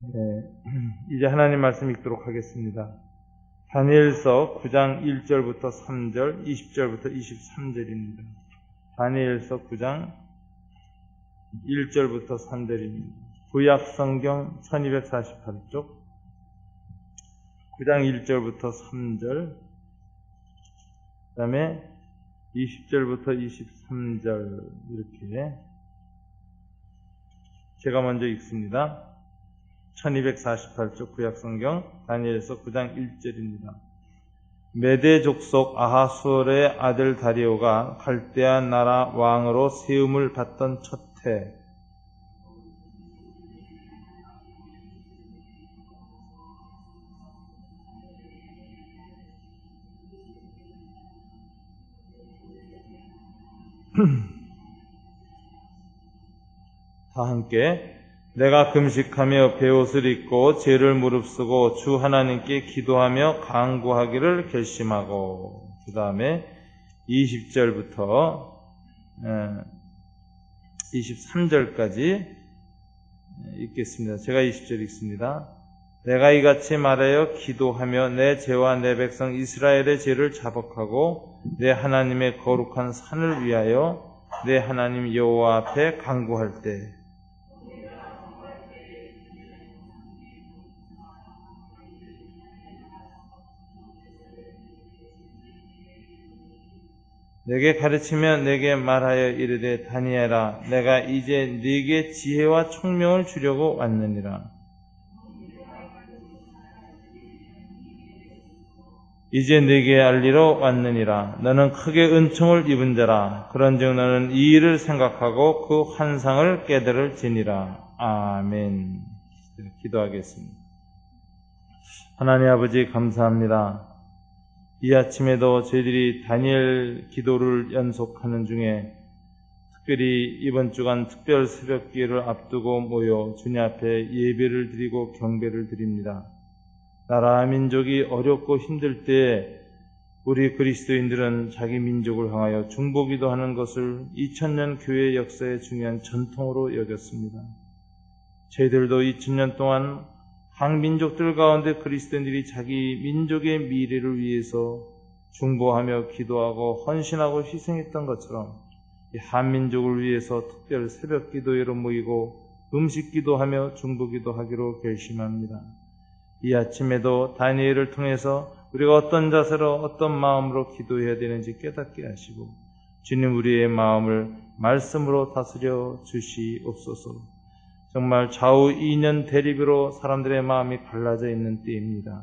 이제 하나님 말씀 읽도록 하겠습니다. 다니엘서 9장 1절부터 3절, 20절부터 23절입니다. 다니엘서 9장 1절부터 3절입니다. 구약성경 1248쪽 9장 1절부터 3절, 그 다음에 20절부터 23절 이렇게 제가 먼저 읽습니다. 1248쪽 구약성경 다니엘서 9장 1절입니다. 메대 족속 아하수얼의 아들 다리오가 갈대아 나라 왕으로 세움을 받던 첫 해, 다 함께 내가 금식하며 베옷을 입고 죄를 무릅쓰고 주 하나님께 기도하며 간구하기를 결심하고, 그 다음에 20절부터 23절까지 읽겠습니다. 제가 20절 읽습니다. 내가 이같이 말하여 기도하며 내 죄와 내 백성 이스라엘의 죄를 자복하고 내 하나님의 거룩한 산을 위하여 내 하나님 여호와 앞에 간구할 때, 내게 가르치며 내게 말하여 이르되 다니엘아, 내가 이제 네게 지혜와 총명을 주려고 왔느니라. 이제 네게 알리러 왔느니라. 너는 크게 은총을 입은 자라. 그런즉 너는 이 일을 생각하고 그 환상을 깨달을지니라. 아멘. 기도하겠습니다. 하나님 아버지 감사합니다. 이 아침에도 저희들이 다니엘 기도를 연속하는 중에 특별히 이번 주간 특별 새벽 기회를 앞두고 모여 주님 앞에 예배를 드리고 경배를 드립니다. 나라 민족이 어렵고 힘들 때 우리 그리스도인들은 자기 민족을 향하여 중보기도하는 것을 2000년 교회 역사의 중요한 전통으로 여겼습니다. 저희들도 2000년 동안 각 민족들 가운데 그리스도인들이 자기 민족의 미래를 위해서 중보하며 기도하고 헌신하고 희생했던 것처럼 이 한민족을 위해서 특별 새벽 기도회로 모이고 음식 기도하며 중보 기도하기로 결심합니다. 이 아침에도 다니엘을 통해서 우리가 어떤 자세로 어떤 마음으로 기도해야 되는지 깨닫게 하시고 주님 우리의 마음을 말씀으로 다스려 주시옵소서. 정말 좌우 이년 대립으로 사람들의 마음이 갈라져 있는 때입니다.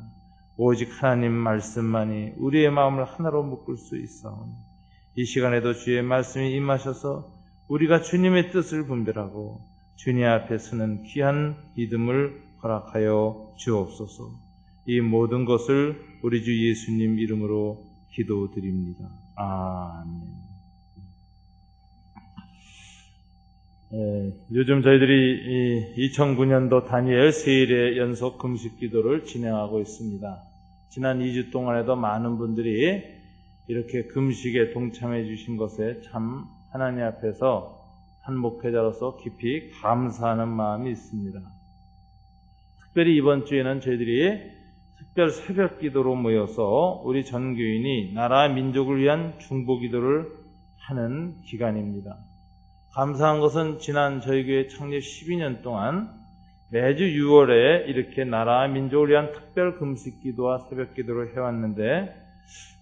오직 하나님 말씀만이 우리의 마음을 하나로 묶을 수 있사오니 이 시간에도 주의 말씀이 임하셔서 우리가 주님의 뜻을 분별하고 주님 앞에 서는 귀한 믿음을 허락하여 주옵소서. 이 모든 것을 우리 주 예수님 이름으로 기도드립니다. 아멘. 요즘 저희들이 2009년도 다니엘 세일의 연속 금식 기도를 진행하고 있습니다. 지난 2주 동안에도 많은 분들이 이렇게 금식에 동참해 주신 것에 참 하나님 앞에서 한 목회자로서 깊이 감사하는 마음이 있습니다. 특별히 이번 주에는 저희들이 특별 새벽 기도로 모여서 우리 전교인이 나라 민족을 위한 중보 기도를 하는 기간입니다. 감사한 것은 지난 저희 교회 창립 12년 동안 매주 6월에 이렇게 나라 민족을 위한 특별 금식 기도와 새벽 기도를 해왔는데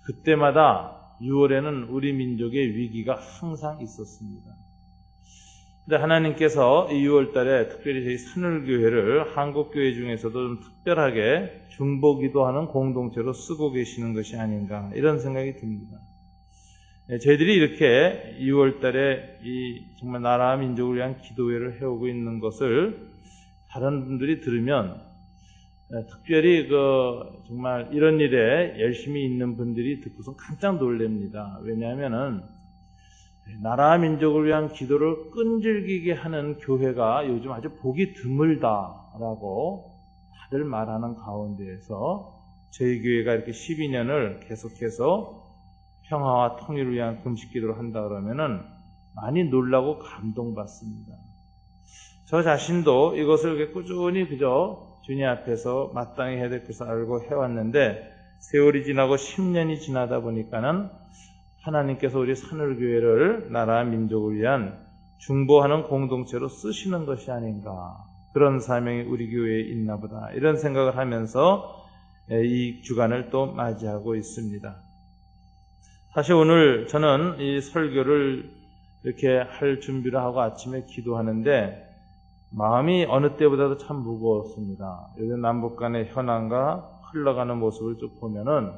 그때마다 6월에는 우리 민족의 위기가 항상 있었습니다. 근데 하나님께서 이 6월 달에 특별히 저희 산울교회를 한국교회 중에서도 좀 특별하게 중보 기도하는 공동체로 쓰고 계시는 것이 아닌가 이런 생각이 듭니다. 저희들이 이렇게 2월 달에 이 정말 나라 민족을 위한 기도회를 해오고 있는 것을 다른 분들이 들으면 특별히 정말 이런 일에 열심히 있는 분들이 듣고서 깜짝 놀랍니다. 왜냐하면은 나라 민족을 위한 기도를 끈질기게 하는 교회가 요즘 아주 보기 드물다라고 다들 말하는 가운데에서 저희 교회가 이렇게 12년을 계속해서 평화와 통일을 위한 금식 기도를 한다 그러면은 많이 놀라고 감동받습니다. 저 자신도 이것을 꾸준히 그저 주님 앞에서 마땅히 해야 될 것을 알고 해왔는데 세월이 지나고 10년이 지나다 보니까는 하나님께서 우리 산울교회를 나라 민족을 위한 중보하는 공동체로 쓰시는 것이 아닌가, 그런 사명이 우리 교회에 있나 보다, 이런 생각을 하면서 이 주간을 또 맞이하고 있습니다. 사실 오늘 저는 이 설교를 이렇게 할 준비를 하고 아침에 기도하는데 마음이 어느 때보다도 참 무거웠습니다. 요즘 남북 간의 현안과 흘러가는 모습을 쭉 보면은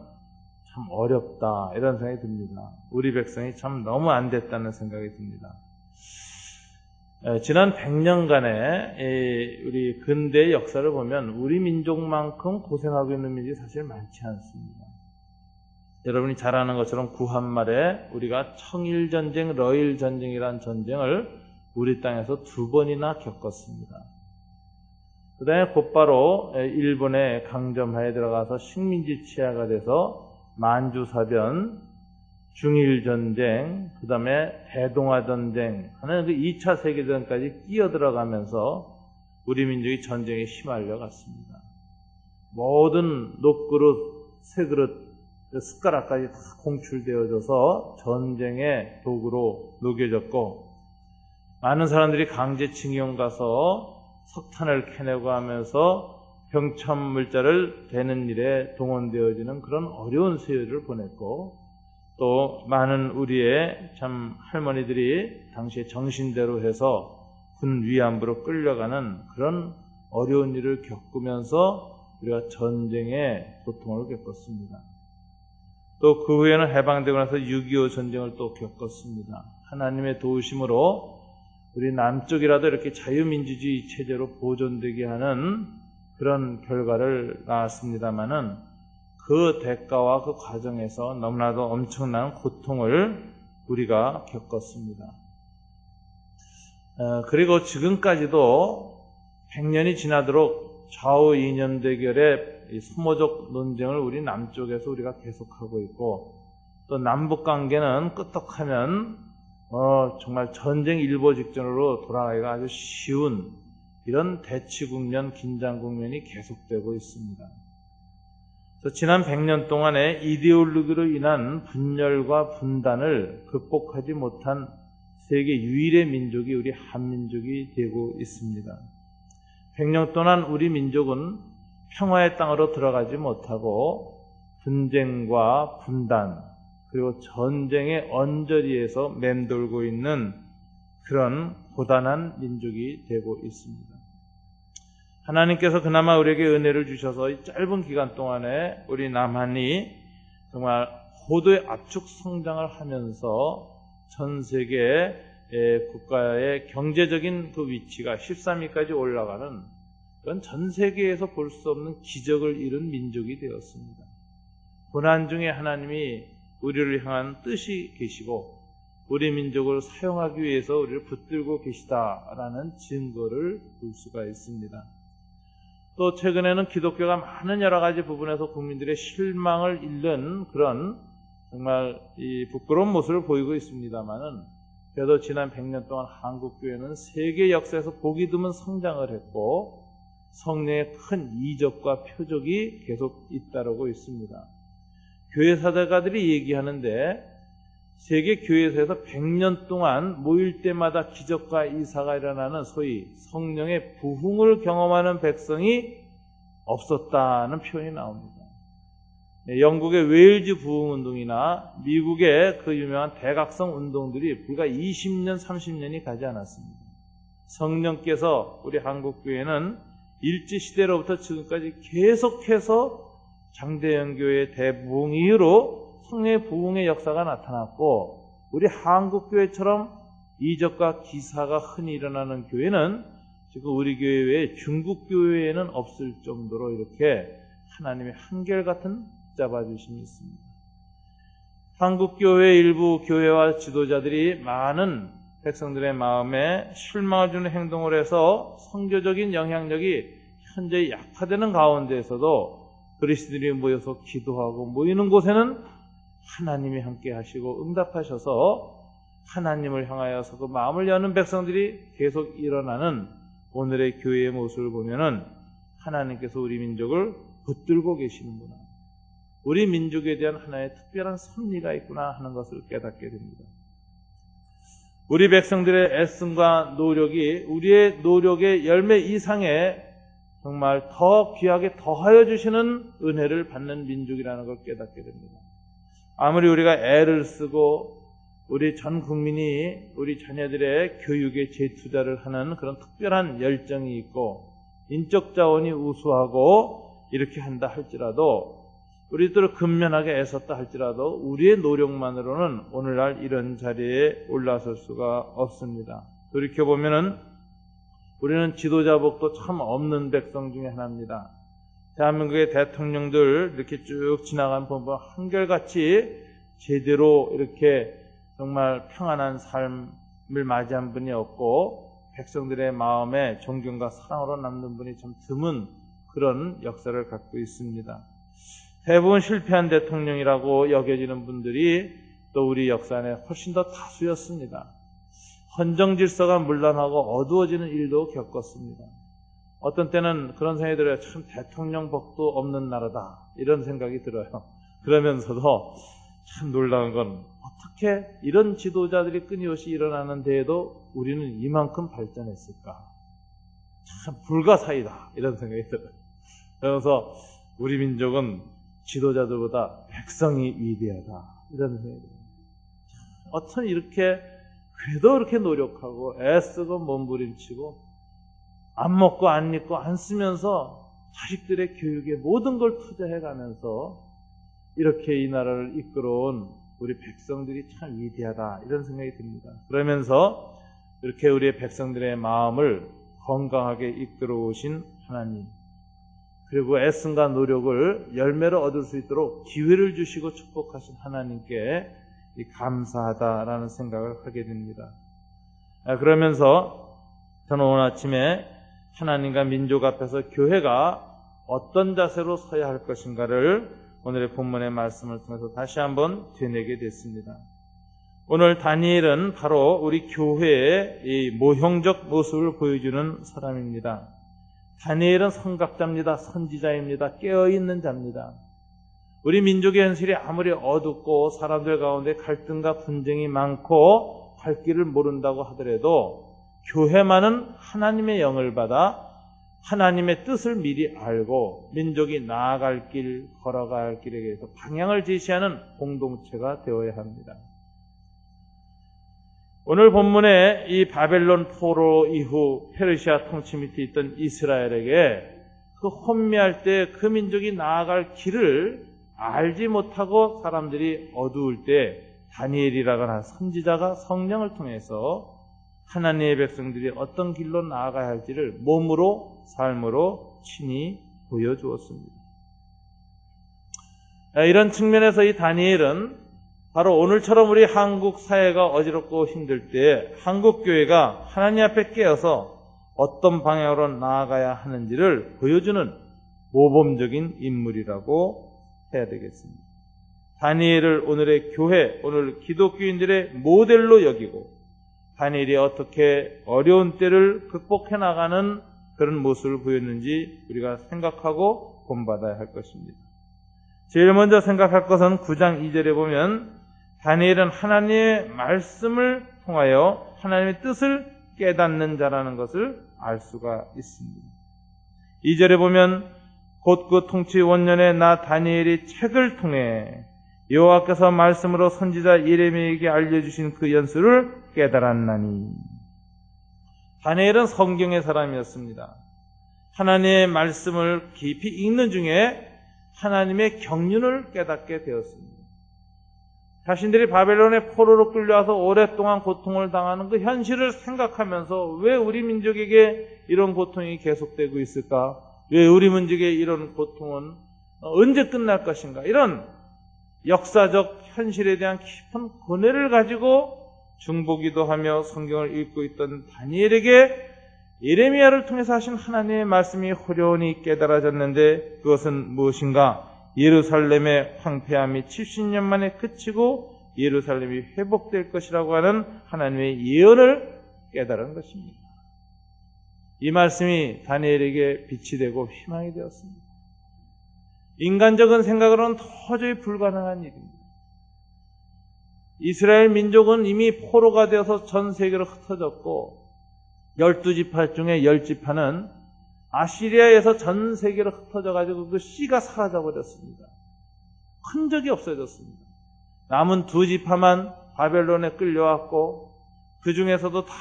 참 어렵다, 이런 생각이 듭니다. 우리 백성이 참 너무 안 됐다는 생각이 듭니다. 지난 100년간의 우리 근대의 역사를 보면 우리 민족만큼 고생하고 있는 민족이 사실 많지 않습니다. 여러분이 잘 아는 것처럼 구한말에 우리가 청일전쟁, 러일전쟁이라는 전쟁을 우리 땅에서 2번이나 겪었습니다. 그 다음에 곧바로 일본의 강점하에 들어가서 식민지 치하가 돼서 만주사변, 중일전쟁, 그 다음에 대동아전쟁 하는 그 2차 세계대전까지 끼어들어가면서 우리 민족이 전쟁에 휘말려 갔습니다. 모든 녹그릇, 새그릇, 숟가락까지 다 공출되어져서 전쟁의 도구로 녹여졌고, 많은 사람들이 강제징용 가서 석탄을 캐내고 하면서 병참물자를 대는 일에 동원되어지는 그런 어려운 세월을 보냈고, 또 많은 우리의 참 할머니들이 당시에 정신대로 해서 군 위안부로 끌려가는 그런 어려운 일을 겪으면서 우리가 전쟁의 고통을 겪었습니다. 또 그 후에는 해방되고 나서 6.25 전쟁을 또 겪었습니다. 하나님의 도우심으로 우리 남쪽이라도 이렇게 자유민주주의 체제로 보존되게 하는 그런 결과를 낳았습니다마는 그 대가와 그 과정에서 너무나도 엄청난 고통을 우리가 겪었습니다. 그리고 지금까지도 100년이 지나도록 좌우 이념 대결의 이 소모적 논쟁을 우리 남쪽에서 우리가 계속하고 있고, 또 남북 관계는 끄떡하면 정말 전쟁 일보 직전으로 돌아가기가 아주 쉬운 이런 대치 국면, 긴장 국면이 계속되고 있습니다. 그래서 지난 100년 동안의 이데올로기로 인한 분열과 분단을 극복하지 못한 세계 유일의 민족이 우리 한민족이 되고 있습니다. 100년 동안 우리 민족은 평화의 땅으로 들어가지 못하고 분쟁과 분단, 그리고 전쟁의 언저리에서 맴돌고 있는 그런 고단한 민족이 되고 있습니다. 하나님께서 그나마 우리에게 은혜를 주셔서 이 짧은 기간 동안에 우리 남한이 정말 고도의 압축 성장을 하면서 전 세계 국가의 경제적인 그 위치가 13위까지 올라가는 그런 전 세계에서 볼 수 없는 기적을 이룬 민족이 되었습니다. 고난 중에 하나님이 우리를 향한 뜻이 계시고 우리 민족을 사용하기 위해서 우리를 붙들고 계시다라는 증거를 볼 수가 있습니다. 또 최근에는 기독교가 많은 여러 가지 부분에서 국민들의 실망을 잃는 그런 정말 이 부끄러운 모습을 보이고 있습니다만은, 그래도 지난 100년 동안 한국교회는 세계 역사에서 보기 드문 성장을 했고 성령의 큰 이적과 표적이 계속 잇따르고 있습니다. 교회사대가들이 얘기하는데 세계 교회에서 100년 동안 모일 때마다 기적과 이사가 일어나는 소위 성령의 부흥을 경험하는 백성이 없었다는 표현이 나옵니다. 영국의 웨일즈 부흥운동이나 미국의 그 유명한 대각성 운동들이 불과 20년, 30년이 가지 않았습니다. 성령께서 우리 한국교회는 일제시대로부터 지금까지 계속해서 장대영교회의 대부흥 이후로 성령의 부흥의 역사가 나타났고, 우리 한국교회처럼 이적과 기사가 흔히 일어나는 교회는 지금 우리 교회 외에 중국교회에는 없을 정도로 이렇게 하나님의 한결같은 잡아주심이 있습니다. 한국교회 일부 교회와 지도자들이 많은 백성들의 마음에 실망을 주는 행동을 해서 선교적인 영향력이 현재 약화되는 가운데에서도 그리스도인이 모여서 기도하고 모이는 곳에는 하나님이 함께 하시고 응답하셔서 하나님을 향하여서 그 마음을 여는 백성들이 계속 일어나는 오늘의 교회의 모습을 보면은 하나님께서 우리 민족을 붙들고 계시는구나. 우리 민족에 대한 하나의 특별한 섭리가 있구나 하는 것을 깨닫게 됩니다. 우리 백성들의 애씀과 노력이 우리의 노력의 열매 이상의 정말 더 귀하게 더하여 주시는 은혜를 받는 민족이라는 걸 깨닫게 됩니다. 아무리 우리가 애를 쓰고 우리 전 국민이 우리 자녀들의 교육에 재투자를 하는 그런 특별한 열정이 있고 인적 자원이 우수하고 이렇게 한다 할지라도 우리들 근면하게 애썼다 할지라도 우리의 노력만으로는 오늘날 이런 자리에 올라설 수가 없습니다. 돌이켜보면은 우리는 지도자복도 참 없는 백성 중에 하나입니다. 대한민국의 대통령들 이렇게 쭉 지나간 보면 한결같이 제대로 이렇게 정말 평안한 삶을 맞이한 분이 없고 백성들의 마음에 존경과 사랑으로 남는 분이 참 드문 그런 역사를 갖고 있습니다. 대부분 실패한 대통령이라고 여겨지는 분들이 또 우리 역사 안에 훨씬 더 다수였습니다. 헌정 질서가 문란하고 어두워지는 일도 겪었습니다. 어떤 때는 그런 생각이 들어요. 참 대통령 복도 없는 나라다 이런 생각이 들어요. 그러면서도 참 놀라운 건 어떻게 이런 지도자들이 끊임없이 일어나는 데에도 우리는 이만큼 발전했을까? 참 불가사의다 이런 생각이 들어요. 그래서 우리 민족은 지도자들보다 백성이 위대하다 이런 생각이 들어요. 어떤 이렇게 그래도 이렇게 노력하고 애쓰고 몸부림치고 안 먹고 안 입고 안 쓰면서 자식들의 교육에 모든 걸 투자해가면서 이렇게 이 나라를 이끌어온 우리 백성들이 참 위대하다 이런 생각이 듭니다. 그러면서 이렇게 우리의 백성들의 마음을 건강하게 이끌어 오신 하나님, 그리고 애씀과 노력을 열매로 얻을 수 있도록 기회를 주시고 축복하신 하나님께 감사하다라는 생각을 하게 됩니다. 그러면서 저는 오늘 아침에 하나님과 민족 앞에서 교회가 어떤 자세로 서야 할 것인가를 오늘의 본문의 말씀을 통해서 다시 한번 되뇌게 됐습니다. 오늘 다니엘은 바로 우리 교회의 이 모형적 모습을 보여주는 사람입니다. 다니엘은 선각자입니다. 선지자입니다. 깨어있는 자입니다. 우리 민족의 현실이 아무리 어둡고 사람들 가운데 갈등과 분쟁이 많고 갈 길을 모른다고 하더라도 교회만은 하나님의 영을 받아 하나님의 뜻을 미리 알고 민족이 나아갈 길, 걸어갈 길에 대해서 방향을 제시하는 공동체가 되어야 합니다. 오늘 본문에 이 바벨론 포로 이후 페르시아 통치 밑에 있던 이스라엘에게 그 혼미할 때 그 민족이 나아갈 길을 알지 못하고 사람들이 어두울 때 다니엘이라고 하는 선지자가 성령을 통해서 하나님의 백성들이 어떤 길로 나아가야 할지를 몸으로 삶으로 친히 보여주었습니다. 이런 측면에서 이 다니엘은 바로 오늘처럼 우리 한국 사회가 어지럽고 힘들 때 한국 교회가 하나님 앞에 깨어서 어떤 방향으로 나아가야 하는지를 보여주는 모범적인 인물이라고 해야 되겠습니다. 다니엘을 오늘의 교회, 오늘 기독교인들의 모델로 여기고 다니엘이 어떻게 어려운 때를 극복해 나가는 그런 모습을 보였는지 우리가 생각하고 본받아야 할 것입니다. 제일 먼저 생각할 것은 9장 2절에 보면 다니엘은 하나님의 말씀을 통하여 하나님의 뜻을 깨닫는 자라는 것을 알 수가 있습니다. 2절에 보면 곧 그 통치 원년에 나 다니엘이 책을 통해 여호와께서 말씀으로 선지자 예레미야에게 알려주신 그 연수를 깨달았나니. 다니엘은 성경의 사람이었습니다. 하나님의 말씀을 깊이 읽는 중에 하나님의 경륜을 깨닫게 되었습니다. 자신들이 바벨론의 포로로 끌려와서 오랫동안 고통을 당하는 그 현실을 생각하면서 왜 우리 민족에게 이런 고통이 계속되고 있을까? 왜 우리 민족의 이런 고통은 언제 끝날 것인가? 이런 역사적 현실에 대한 깊은 고뇌를 가지고 중보기도 하며 성경을 읽고 있던 다니엘에게 예레미야를 통해서 하신 하나님의 말씀이 호련히 깨달아졌는데 그것은 무엇인가? 예루살렘의 황폐함이 70년 만에 그치고 예루살렘이 회복될 것이라고 하는 하나님의 예언을 깨달은 것입니다. 이 말씀이 다니엘에게 빛이 되고 희망이 되었습니다. 인간적인 생각으로는 도저히 불가능한 일입니다. 이스라엘 민족은 이미 포로가 되어서 전 세계로 흩어졌고 12지파 중에 10지파는 아시리아에서 전 세계로 흩어져가지고 그 씨가 사라져버렸습니다. 흔적이 없어졌습니다. 남은 2지파만 바벨론에 끌려왔고 그 중에서도 다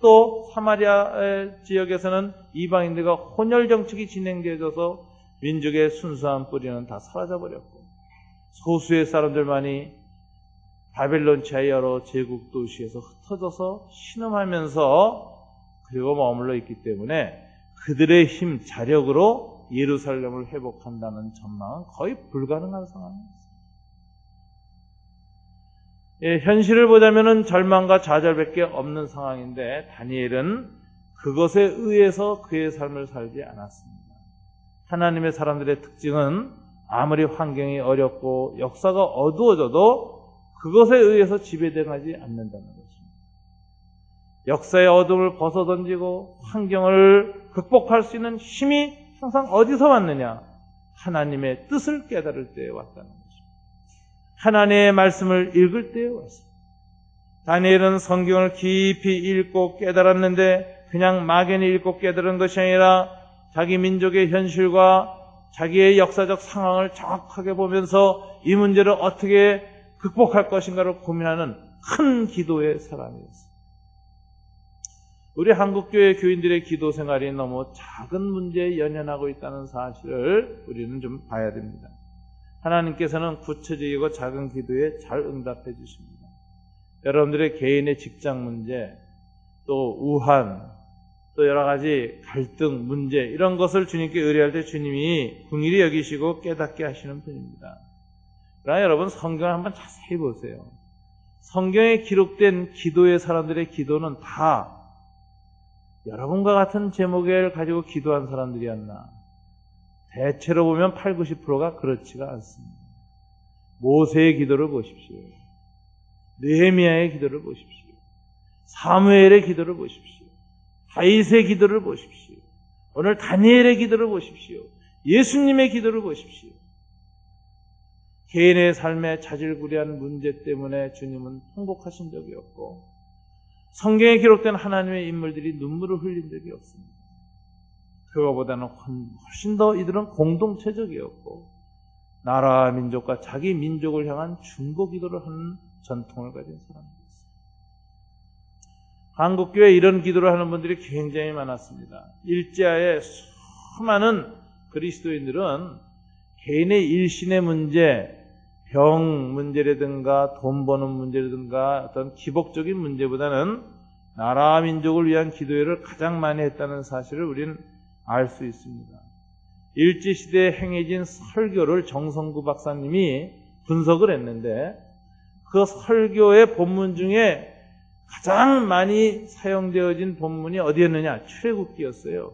또 사마리아 지역에서는 이방인들과 혼혈 정책이 진행되어져서 민족의 순수한 뿌리는 다 사라져버렸고 소수의 사람들만이 바벨론 지하의 여러 제국 도시에서 흩어져서 신음하면서 그리고 머물러 있기 때문에 그들의 힘, 자력으로 예루살렘을 회복한다는 전망은 거의 불가능한 상황입니다. 현실을 보자면 절망과 좌절밖에 없는 상황인데 다니엘은 그것에 의해서 그의 삶을 살지 않았습니다. 하나님의 사람들의 특징은 아무리 환경이 어렵고 역사가 어두워져도 그것에 의해서 지배당하지 않는다는 것입니다. 역사의 어둠을 벗어던지고 환경을 극복할 수 있는 힘이 항상 어디서 왔느냐? 하나님의 뜻을 깨달을 때에 왔다는 것입니다. 하나님의 말씀을 읽을 때에 왔습니다. 다니엘은 성경을 깊이 읽고 깨달았는데 그냥 막연히 읽고 깨달은 것이 아니라 자기 민족의 현실과 자기의 역사적 상황을 정확하게 보면서 이 문제를 어떻게 극복할 것인가를 고민하는 큰 기도의 사람이었습니다. 우리 한국교회 교인들의 기도 생활이 너무 작은 문제에 연연하고 있다는 사실을 우리는 좀 봐야 됩니다. 하나님께서는 구체적이고 작은 기도에 잘 응답해 주십니다. 여러분들의 개인의 직장 문제, 또 우한, 또 여러 가지 갈등, 문제 이런 것을 주님께 의뢰할 때 주님이 긍휼히 여기시고 깨닫게 하시는 분입니다. 그러나 여러분 성경을 한번 자세히 보세요. 성경에 기록된 기도의 사람들의 기도는 다 여러분과 같은 제목을 가지고 기도한 사람들이었나? 대체로 보면 80~90%가 그렇지가 않습니다. 모세의 기도를 보십시오. 느헤미야의 기도를 보십시오. 사무엘의 기도를 보십시오. 다윗의 기도를 보십시오. 오늘 다니엘의 기도를 보십시오. 예수님의 기도를 보십시오. 개인의 삶에 자질구레한 문제 때문에 주님은 통곡하신 적이 없고 성경에 기록된 하나님의 인물들이 눈물을 흘린 적이 없습니다. 그거보다는 훨씬 더 이들은 공동체적이었고 나라 민족과 자기 민족을 향한 중보기도를 하는 전통을 가진 사람들이었습니다. 한국교회에 이런 기도를 하는 분들이 굉장히 많았습니다. 일제하에 수많은 그리스도인들은 개인의 일신의 문제, 병 문제라든가 돈 버는 문제라든가 어떤 기복적인 문제보다는 나라 민족을 위한 기도회를 가장 많이 했다는 사실을 우리는 알 수 있습니다. 일제시대에 행해진 설교를 정성구 박사님이 분석을 했는데 그 설교의 본문 중에 가장 많이 사용되어진 본문이 어디였느냐? 출애굽기였어요.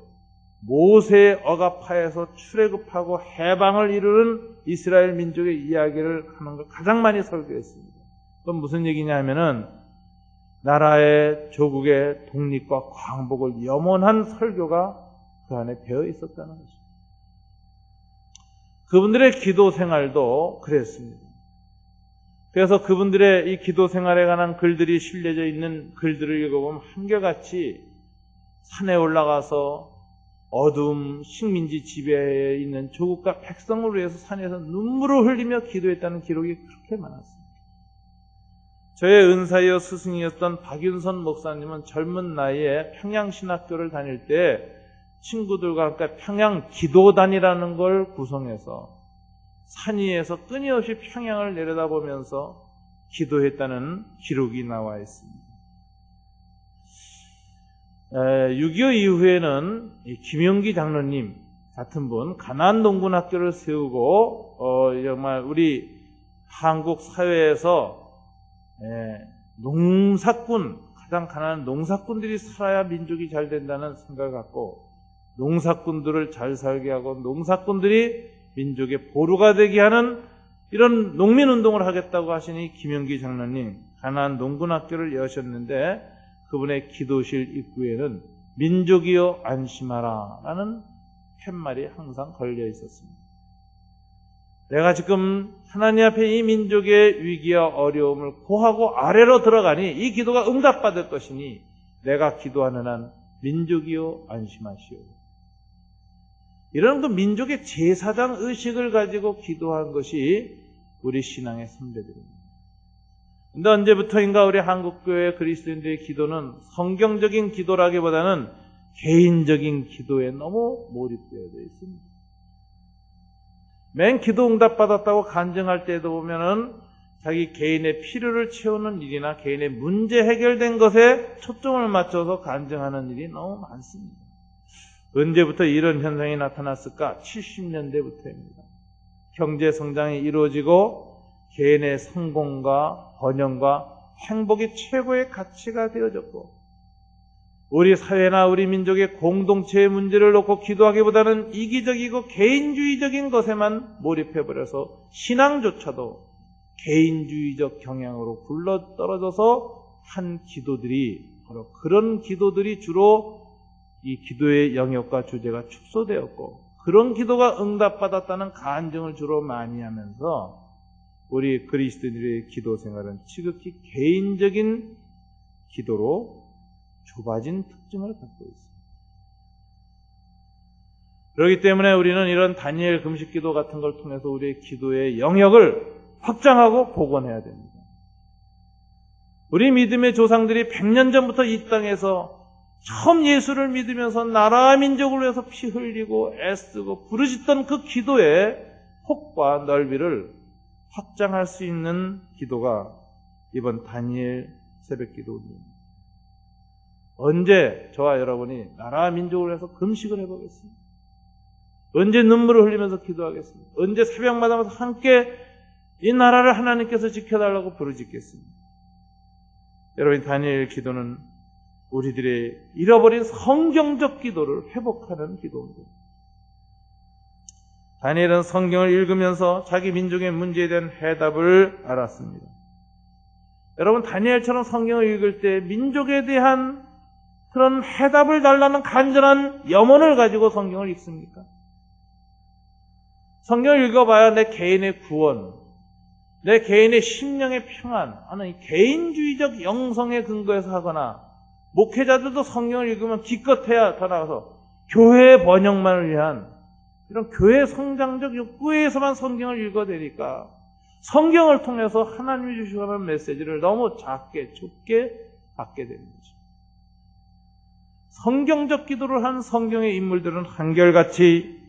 모세의 억압하에서 출애굽하고 해방을 이루는 이스라엘 민족의 이야기를 하는 걸 가장 많이 설교했습니다. 그건 무슨 얘기냐 하면은 나라의 조국의 독립과 광복을 염원한 설교가 그 안에 배어 있었다는 것입니다. 그분들의 기도 생활도 그랬습니다. 그래서 그분들의 이 기도 생활에 관한 글들이 실려져 있는 글들을 읽어보면 한결같이 산에 올라가서 어둠, 식민지 지배에 있는 조국과 백성을 위해서 산에서 눈물을 흘리며 기도했다는 기록이 그렇게 많았습니다. 저의 은사이어 스승이었던 박윤선 목사님은 젊은 나이에 평양신학교를 다닐 때 친구들과 함께 평양 기도단이라는 걸 구성해서 산 위에서 끊임없이 평양을 내려다보면서 기도했다는 기록이 나와 있습니다. 6.25 이후에는 김용기 장로님 같은 분 가나안 농군학교를 세우고 정말 우리 한국 사회에서 농사꾼, 가장 가난한 농사꾼들이 살아야 민족이 잘 된다는 생각을 갖고 농사꾼들을 잘 살게 하고 농사꾼들이 민족의 보루가 되게 하는 이런 농민운동을 하겠다고 하시니 김용기 장로님 가나안 농군학교를 여셨는데 그분의 기도실 입구에는 민족이여 안심하라 라는 팻말이 항상 걸려 있었습니다. 내가 지금 하나님 앞에 이 민족의 위기와 어려움을 고하고 아래로 들어가니 이 기도가 응답받을 것이니 내가 기도하는 한 민족이여 안심하시오. 이런 그 민족의 제사장 의식을 가지고 기도한 것이 우리 신앙의 선배들입니다. 근데 언제부터인가 우리 한국교회 그리스도인들의 기도는 성경적인 기도라기보다는 개인적인 기도에 너무 몰입되어 있습니다. 맨 기도 응답받았다고 간증할 때도 보면은 자기 개인의 필요를 채우는 일이나 개인의 문제 해결된 것에 초점을 맞춰서 간증하는 일이 너무 많습니다. 언제부터 이런 현상이 나타났을까? 70년대부터입니다. 경제 성장이 이루어지고 개인의 성공과 번영과 행복이 최고의 가치가 되어졌고 우리 사회나 우리 민족의 공동체의 문제를 놓고 기도하기보다는 이기적이고 개인주의적인 것에만 몰입해버려서 신앙조차도 개인주의적 경향으로 굴러떨어져서 한 기도들이 바로 그런 기도들이 주로 이 기도의 영역과 주제가 축소되었고 그런 기도가 응답받았다는 간증을 주로 많이 하면서 우리 그리스도인들의 기도 생활은 지극히 개인적인 기도로 좁아진 특징을 갖고 있습니다. 그렇기 때문에 우리는 이런 다니엘 금식 기도 같은 걸 통해서 우리의 기도의 영역을 확장하고 복원해야 됩니다. 우리 믿음의 조상들이 100년 전부터 이 땅에서 처음 예수를 믿으면서 나라 민족을 위해서 피 흘리고 애쓰고 부르짖던 그 기도의 폭과 넓이를 확장할 수 있는 기도가 이번 다니엘 새벽 기도입니다. 언제 저와 여러분이 나라 민족을 위해서 금식을 해보겠습니까? 언제 눈물을 흘리면서 기도하겠습니까? 언제 새벽마다 함께 이 나라를 하나님께서 지켜달라고 부르짖겠습니까? 여러분, 다니엘 기도는 우리들의 잃어버린 성경적 기도를 회복하는 기도입니다. 다니엘은 성경을 읽으면서 자기 민족의 문제에 대한 해답을 알았습니다. 여러분, 다니엘처럼 성경을 읽을 때 민족에 대한 그런 해답을 달라는 간절한 염원을 가지고 성경을 읽습니까? 성경을 읽어봐야 내 개인의 구원, 내 개인의 심령의 평안 하는 이 개인주의적 영성에 근거해서 하거나 목회자들도 성경을 읽으면 기껏해야 더 나가서 교회의 번영만을 위한 이런 교회 성장적 욕구에서만 성경을 읽어대니까 성경을 통해서 하나님이 주시고 하는 메시지를 너무 작게 좁게 받게 되는 거죠. 성경적 기도를 한 성경의 인물들은 한결같이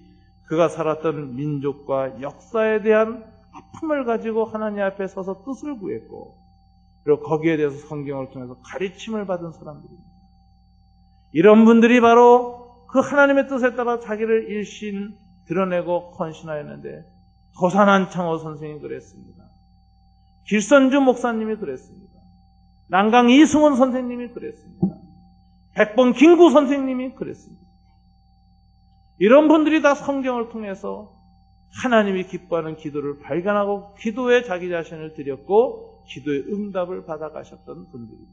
그가 살았던 민족과 역사에 대한 아픔을 가지고 하나님 앞에 서서 뜻을 구했고 그리고 거기에 대해서 성경을 통해서 가르침을 받은 사람들입니다. 이런 분들이 바로 그 하나님의 뜻에 따라 자기를 일신 드러내고 헌신하였는데 도산한창호 선생님이 그랬습니다. 길선주 목사님이 그랬습니다. 난강 이승원 선생님이 그랬습니다. 백범 김구 선생님이 그랬습니다. 이런 분들이 다 성경을 통해서 하나님이 기뻐하는 기도를 발견하고 기도에 자기 자신을 드렸고 기도의 응답을 받아가셨던 분들입니다.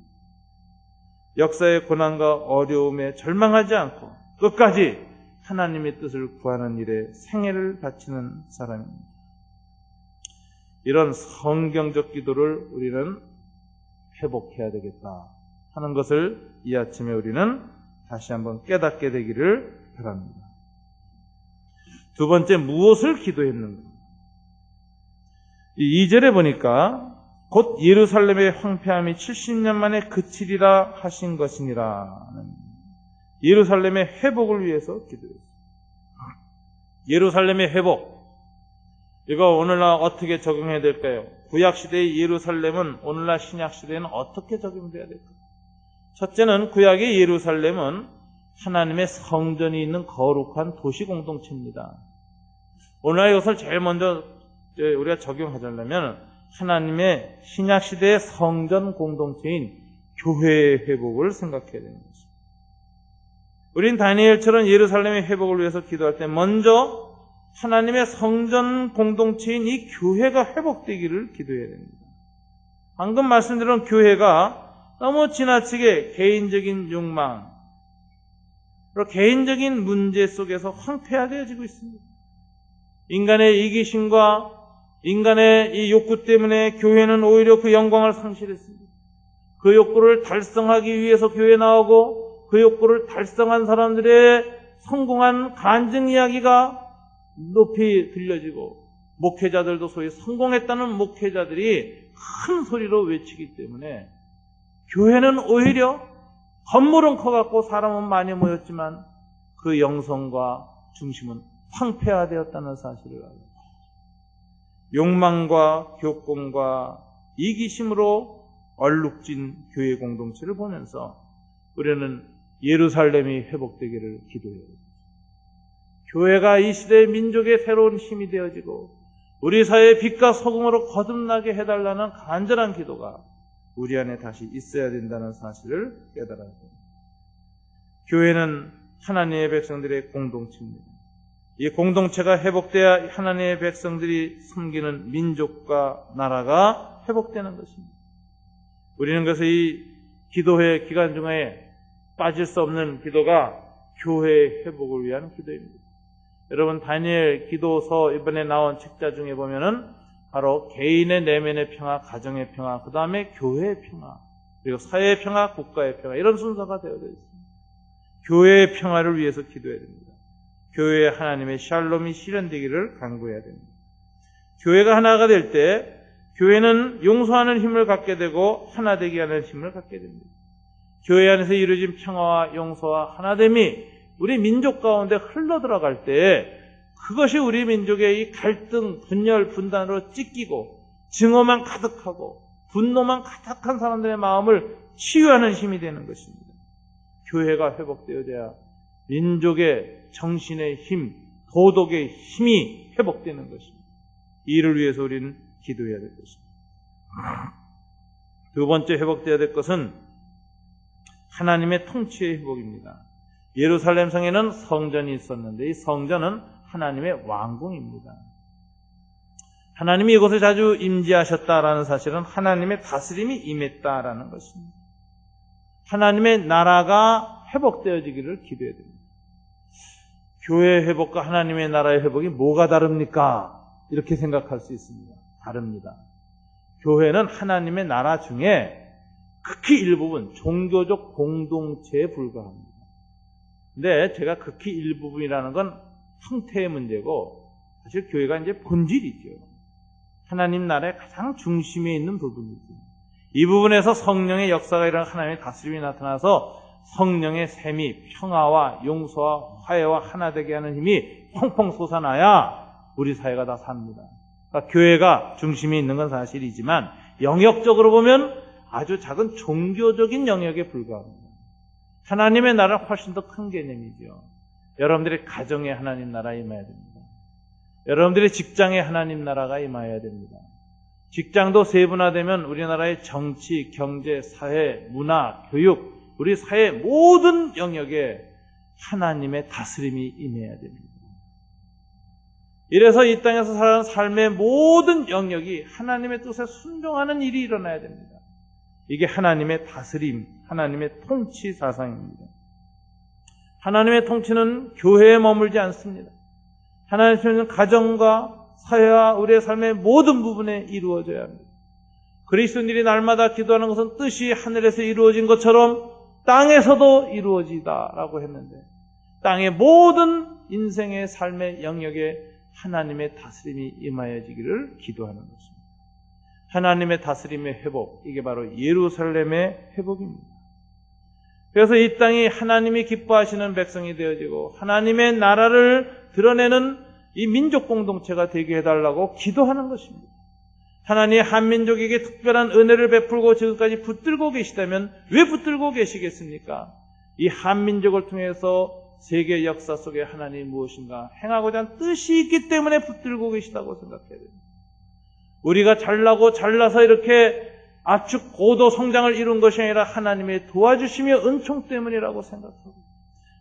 역사의 고난과 어려움에 절망하지 않고 끝까지 하나님의 뜻을 구하는 일에 생애를 바치는 사람입니다. 이런 성경적 기도를 우리는 회복해야 되겠다 하는 것을 이 아침에 우리는 다시 한번 깨닫게 되기를 바랍니다. 두 번째, 무엇을 기도했는가? 이 2절에 보니까 곧 예루살렘의 황폐함이 70년 만에 그치리라 하신 것이니라. 예루살렘의 회복을 위해서 기도했습니다. 예루살렘의 회복. 이거 오늘날 어떻게 적용해야 될까요? 구약시대의 예루살렘은 오늘날 신약시대에는 어떻게 적용돼야 될까요? 첫째는 구약의 예루살렘은 하나님의 성전이 있는 거룩한 도시 공동체입니다. 오늘날 이것을 제일 먼저 우리가 적용하자면 하나님의 신약시대의 성전 공동체인 교회의 회복을 생각해야 되는 것입니다. 우린 다니엘처럼 예루살렘의 회복을 위해서 기도할 때 먼저 하나님의 성전 공동체인 이 교회가 회복되기를 기도해야 됩니다. 방금 말씀드린 교회가 너무 지나치게 개인적인 욕망, 개인적인 문제 속에서 황폐화되어지고 있습니다. 인간의 이기심과 인간의 이 욕구 때문에 교회는 오히려 그 영광을 상실했습니다. 그 욕구를 달성하기 위해서 교회에 나오고 그 욕구를 달성한 사람들의 성공한 간증 이야기가 높이 들려지고 목회자들도 소위 성공했다는 목회자들이 큰 소리로 외치기 때문에 교회는 오히려 건물은 커갖고 사람은 많이 모였지만 그 영성과 중심은 황폐화되었다는 사실을 알고 욕망과 교권과 이기심으로 얼룩진 교회 공동체를 보면서 우리는 예루살렘이 회복되기를 기도해요. 교회가 이 시대의 민족의 새로운 힘이 되어지고 우리 사회의 빛과 소금으로 거듭나게 해달라는 간절한 기도가 우리 안에 다시 있어야 된다는 사실을 깨달아야 됩니다. 교회는 하나님의 백성들의 공동체입니다. 이 공동체가 회복돼야 하나님의 백성들이 섬기는 민족과 나라가 회복되는 것입니다. 우리는 그래서 이 기도회 기간 중에 빠질 수 없는 기도가 교회의 회복을 위한 기도입니다. 여러분 다니엘 기도서 이번에 나온 책자 중에 보면은 바로 개인의 내면의 평화, 가정의 평화, 그 다음에 교회의 평화, 그리고 사회의 평화, 국가의 평화 이런 순서가 되어져 있습니다. 교회의 평화를 위해서 기도해야 됩니다. 교회에 하나님의 샬롬이 실현되기를 간구해야 됩니다. 교회가 하나가 될 때 교회는 용서하는 힘을 갖게 되고 하나 되게 하는 힘을 갖게 됩니다. 교회 안에서 이루어진 평화와 용서와 하나됨이 우리 민족 가운데 흘러들어갈 때 그것이 우리 민족의 이 갈등, 분열, 분단으로 찢기고 증오만 가득하고 분노만 가득한 사람들의 마음을 치유하는 힘이 되는 것입니다. 교회가 회복되어야 민족의 정신의 힘, 도덕의 힘이 회복되는 것입니다. 이를 위해서 우리는 기도해야 될 것입니다. 두 번째 회복되어야 될 것은 하나님의 통치의 회복입니다. 예루살렘 성에는 성전이 있었는데 이 성전은 하나님의 왕궁입니다. 하나님이 이곳에 자주 임재하셨다라는 사실은 하나님의 다스림이 임했다라는 것입니다. 하나님의 나라가 회복되어지기를 기도해야 됩니다. 교회의 회복과 하나님의 나라의 회복이 뭐가 다릅니까? 이렇게 생각할 수 있습니다. 다릅니다. 교회는 하나님의 나라 중에 극히 일부분 종교적 공동체에 불과합니다. 근데 제가 극히 일부분이라는 건 형태의 문제고 사실 교회가 이제 본질이죠. 하나님 나라의 가장 중심에 있는 부분이죠. 이 부분에서 성령의 역사가 일어나 하나님의 다스림이 나타나서 성령의 샘이 평화와 용서와 화해와 하나 되게 하는 힘이 펑펑 솟아나야 우리 사회가 다 삽니다. 그러니까 교회가 중심에 있는 건 사실이지만 영역적으로 보면 아주 작은 종교적인 영역에 불과합니다. 하나님의 나라는 훨씬 더 큰 개념이죠. 여러분들의 가정에 하나님 나라가 임해야 됩니다. 여러분들의 직장에 하나님 나라가 임해야 됩니다. 직장도 세분화되면 우리나라의 정치, 경제, 사회, 문화, 교육, 우리 사회 모든 영역에 하나님의 다스림이 임해야 됩니다. 이래서 이 땅에서 살아가는 삶의 모든 영역이 하나님의 뜻에 순종하는 일이 일어나야 됩니다. 이게 하나님의 다스림, 하나님의 통치 사상입니다. 하나님의 통치는 교회에 머물지 않습니다. 하나님의 통치는 가정과 사회와 우리의 삶의 모든 부분에 이루어져야 합니다. 그리스도인들이 날마다 기도하는 것은 뜻이 하늘에서 이루어진 것처럼 땅에서도 이루어지다라고 했는데 땅의 모든 인생의 삶의 영역에 하나님의 다스림이 임하여지기를 기도하는 것입니다. 하나님의 다스림의 회복, 이게 바로 예루살렘의 회복입니다. 그래서 이 땅이 하나님이 기뻐하시는 백성이 되어지고 하나님의 나라를 드러내는 이 민족 공동체가 되게 해달라고 기도하는 것입니다. 하나님이 한민족에게 특별한 은혜를 베풀고 지금까지 붙들고 계시다면 왜 붙들고 계시겠습니까? 이 한민족을 통해서 세계 역사 속에 하나님이 무엇인가 행하고자 하는 뜻이 있기 때문에 붙들고 계시다고 생각해야 됩니다. 우리가 잘나고 잘나서 이렇게 압축 고도 성장을 이룬 것이 아니라 하나님의 도와주시며 은총 때문이라고 생각하고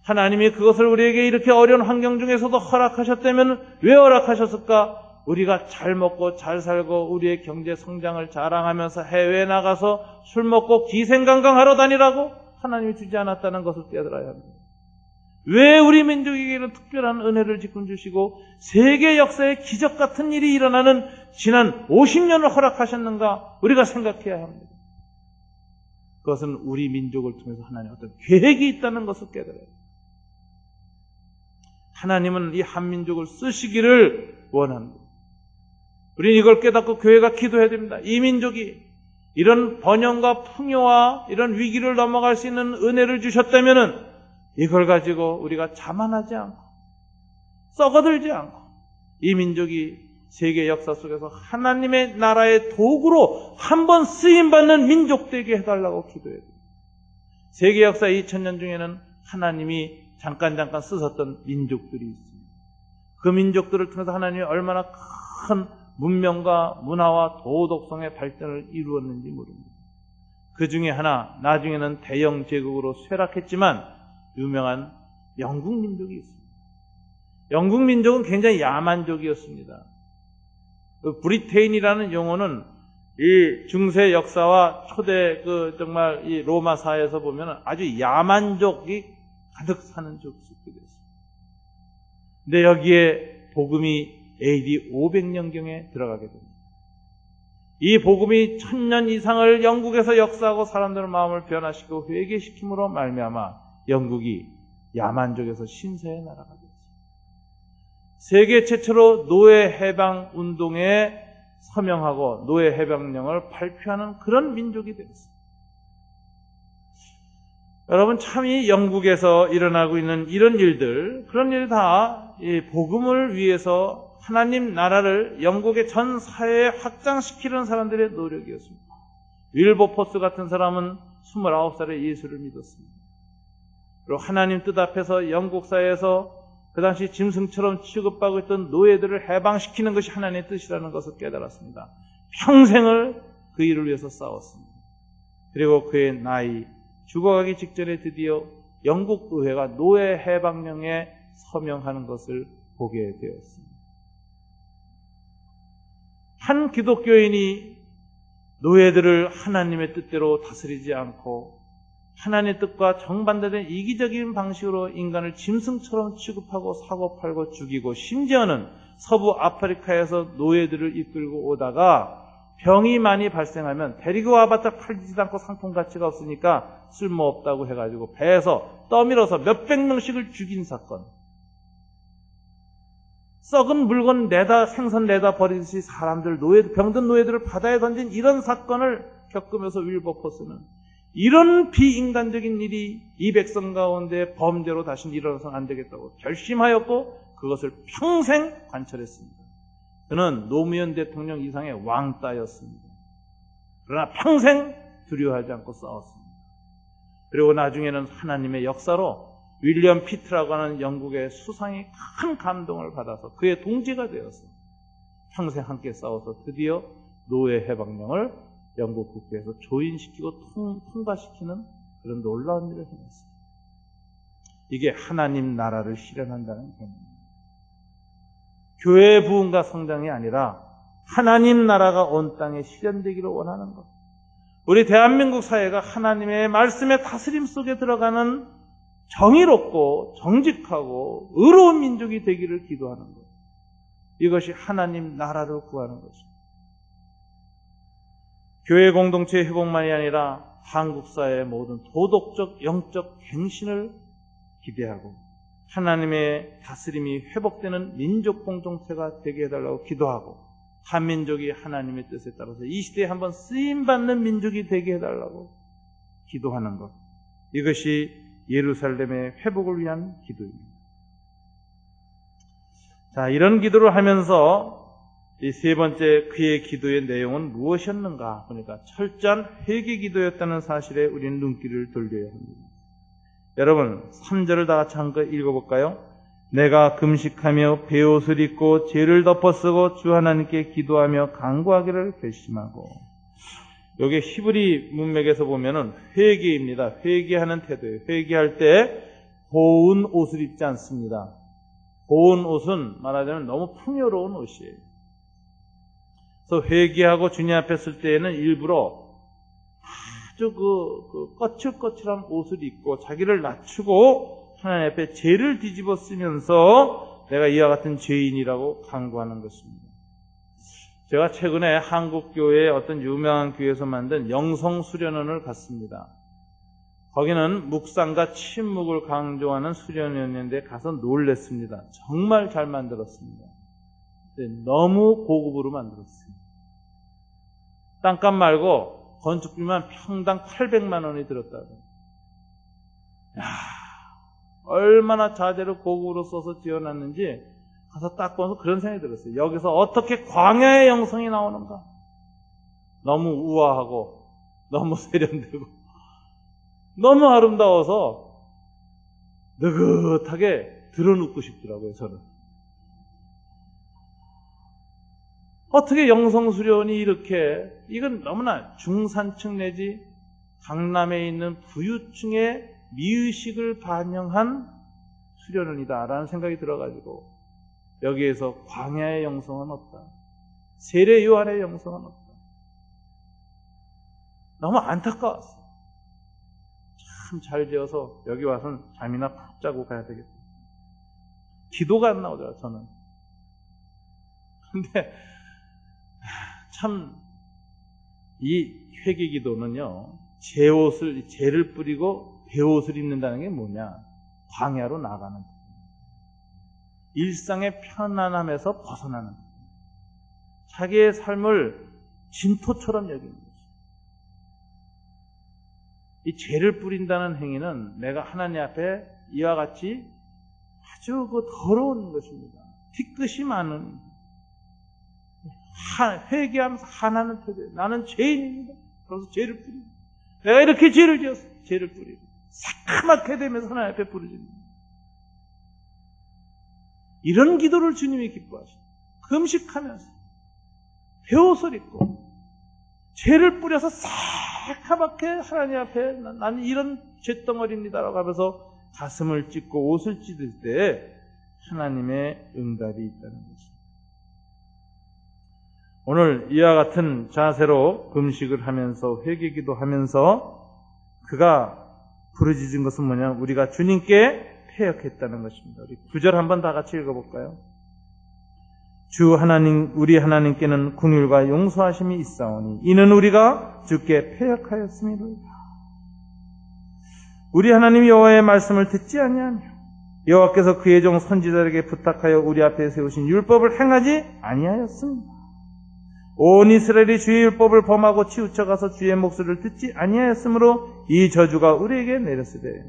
하나님이 그것을 우리에게 이렇게 어려운 환경 중에서도 허락하셨다면 왜 허락하셨을까? 우리가 잘 먹고 잘 살고 우리의 경제 성장을 자랑하면서 해외에 나가서 술 먹고 기생강강하러 다니라고 하나님이 주지 않았다는 것을 깨달아야 합니다. 왜 우리 민족에게는 특별한 은혜를 지금 주시고 세계 역사에 기적 같은 일이 일어나는 지난 50년을 허락하셨는가 우리가 생각해야 합니다. 그것은 우리 민족을 통해서 하나님의 어떤 계획이 있다는 것을 깨달아야 합니다. 하나님은 이 한민족을 쓰시기를 원합니다. 우리는 이걸 깨닫고 교회가 기도해야 됩니다. 이 민족이 이런 번영과 풍요와 이런 위기를 넘어갈 수 있는 은혜를 주셨다면 이걸 가지고 우리가 자만하지 않고 썩어들지 않고 이 민족이 세계 역사 속에서 하나님의 나라의 도구로 한번 쓰임받는 민족 되게 해달라고 기도해야 됩니다. 세계 역사 2000년 중에는 하나님이 잠깐 쓰셨던 민족들이 있습니다. 그 민족들을 통해서 하나님이 얼마나 큰 문명과 문화와 도덕성의 발전을 이루었는지 모릅니다. 그 중에 하나 나중에는 대영 제국으로 쇠락했지만 유명한 영국 민족이 있습니다. 영국 민족은 굉장히 야만족이었습니다. 그 브리테인이라는 용어는 이 중세 역사와 초대 정말 이 로마사에서 보면 아주 야만족이 가득 사는 족속들이었습니다. 근데 여기에 복음이 AD 500년경에 들어가게 됩니다. 이 복음이 1000년 이상을 영국에서 역사하고 사람들의 마음을 변화시키고 회개시킴으로 말미암아 영국이 야만족에서 신세의 나라가 되었습니다. 세계 최초로 노예 해방 운동에 서명하고 노예 해방령을 발표하는 그런 민족이 되었습니다. 여러분 참 이 영국에서 일어나고 있는 이런 일들, 그런 일이 다 이 복음을 위해서 하나님 나라를 영국의 전 사회에 확장시키는 사람들의 노력이었습니다. 윌버포스 같은 사람은 29살에 예수를 믿었습니다. 그리고 하나님 뜻 앞에서 영국 사회에서 그 당시 짐승처럼 취급받고 있던 노예들을 해방시키는 것이 하나님의 뜻이라는 것을 깨달았습니다. 평생을 그 일을 위해서 싸웠습니다. 그리고 그의 나이 죽어가기 직전에 드디어 영국 의회가 노예 해방령에 서명하는 것을 보게 되었습니다. 한 기독교인이 노예들을 하나님의 뜻대로 다스리지 않고 하나님의 뜻과 정반대된 이기적인 방식으로 인간을 짐승처럼 취급하고 사고팔고 죽이고 심지어는 서부 아프리카에서 노예들을 이끌고 오다가 병이 많이 발생하면 데리고 와봤자 팔리지도 않고 상품 가치가 없으니까 쓸모없다고 해가지고 배에서 떠밀어서 몇백 명씩을 죽인 사건, 썩은 물건 생선 내다 버리듯이 사람들 병든 노예들을 바다에 던진 이런 사건을 겪으면서 윌버포스는 이런 비인간적인 일이 이 백성 가운데 범죄로 다시는 일어나서는 안 되겠다고 결심하였고 그것을 평생 관철했습니다. 그는 노무현 대통령 이상의 왕따였습니다. 그러나 평생 두려워하지 않고 싸웠습니다. 그리고 나중에는 하나님의 역사로 윌리엄 피트라고 하는 영국의 수상이 큰 감동을 받아서 그의 동지가 되어서 평생 함께 싸워서 드디어 노예 해방령을 영국 국회에서 조인시키고 통과시키는 그런 놀라운 일을 행했습니다. 이게 하나님 나라를 실현한다는 개념입니다. 교회의 부흥과 성장이 아니라 하나님 나라가 온 땅에 실현되기를 원하는 것. 우리 대한민국 사회가 하나님의 말씀의 다스림 속에 들어가는 정의롭고 정직하고 의로운 민족이 되기를 기도하는 것. 이것이 하나님 나라를 구하는 것입니다. 교회 공동체의 회복만이 아니라 한국 사회의 모든 도덕적, 영적 갱신을 기대하고 하나님의 다스림이 회복되는 민족 공동체가 되게 해달라고 기도하고 한민족이 하나님의 뜻에 따라서 이 시대에 한번 쓰임받는 민족이 되게 해달라고 기도하는 것. 이것이 예루살렘의 회복을 위한 기도입니다. 자, 이런 기도를 하면서 이 세 번째 그의 기도의 내용은 무엇이었는가 보니까 철저한 회개 기도였다는 사실에 우리는 눈길을 돌려야 합니다. 여러분 3절을 다 같이 한번 읽어볼까요? 내가 금식하며 베옷을 입고 죄를 덮어쓰고 주 하나님께 기도하며 간구하기를 결심하고. 여기 히브리 문맥에서 보면은 회개입니다. 회개하는 태도예요. 회개할 때 고운 옷을 입지 않습니다. 고운 옷은 말하자면 너무 풍요로운 옷이에요. 그래서 회개하고 주님 앞에 설 때에는 일부러 아주 거칠거칠한 옷을 입고 자기를 낮추고 하나님 앞에 죄를 뒤집어 쓰면서 내가 이와 같은 죄인이라고 강구하는 것입니다. 제가 최근에 한국교회의 어떤 유명한 교회에서 만든 영성수련원을 갔습니다. 거기는 묵상과 침묵을 강조하는 수련원인데 가서 놀랬습니다. 정말 잘 만들었습니다. 너무 고급으로 만들었습니다. 땅값 말고 건축비만 평당 800만 원이 들었다고. 야, 얼마나 자재를 고급으로 써서 지어놨는지 가서 딱 보면서 그런 생각이 들었어요. 여기서 어떻게 광야의 영성이 나오는가? 너무 우아하고 너무 세련되고 너무 아름다워서 느긋하게 드러눕고 싶더라고요, 저는. 어떻게 영성수련이 이렇게, 이건 너무나 중산층 내지 강남에 있는 부유층의 미의식을 반영한 수련원이다라는 생각이 들어가지고 여기에서 광야의 영성은 없다. 세례 요한의 영성은 없다. 너무 안타까웠어요. 참 잘 지어서 여기 와서는 잠이나 푹 자고 가야 되겠다. 기도가 안 나오더라, 저는. 근데 참 이 회개 기도는요, 죄를 뿌리고 베옷을 입는다는 게 뭐냐? 광야로 나가는 거예요. 일상의 편안함에서 벗어나는 거예요. 자기의 삶을 진토처럼 여기는 거죠. 이 죄를 뿌린다는 행위는 내가 하나님 앞에 이와 같이 아주 더러운 것입니다. 뒤끝이 많은, 회개하면서 하나는 태도. 나는 죄인입니다. 그래서 죄를 뿌리고, 내가 이렇게 죄를 지었어. 죄를 뿌리고 새카맣게 되면서 하나님 앞에 부르짖는, 이런 기도를 주님이 기뻐하시고, 금식하면서 베옷을 입고 죄를 뿌려서 새카맣게 하나님 앞에 나는 이런 죄덩어리입니다라고 하면서 가슴을 찢고 옷을 찢을 때 하나님의 응답이 있다는 것입니다. 오늘 이와 같은 자세로 금식을 하면서 회개기도 하면서 그가 부르짖은 것은 뭐냐? 우리가 주님께 패역했다는 것입니다. 우리 9절 한번 다 같이 읽어볼까요? 주 하나님, 우리 하나님께는 긍휼과 용서하심이 있사오니 이는 우리가 주께 패역하였음이로다. 우리 하나님 여호와의 말씀을 듣지 아니하며 여호와께서 그의 종 선지자들에게 부탁하여 우리 앞에 세우신 율법을 행하지 아니하였습니다. 온 이스라엘이 주의 율법을 범하고 치우쳐가서 주의 목소리를 듣지 아니하였으므로 이 저주가 우리에게 내렸으되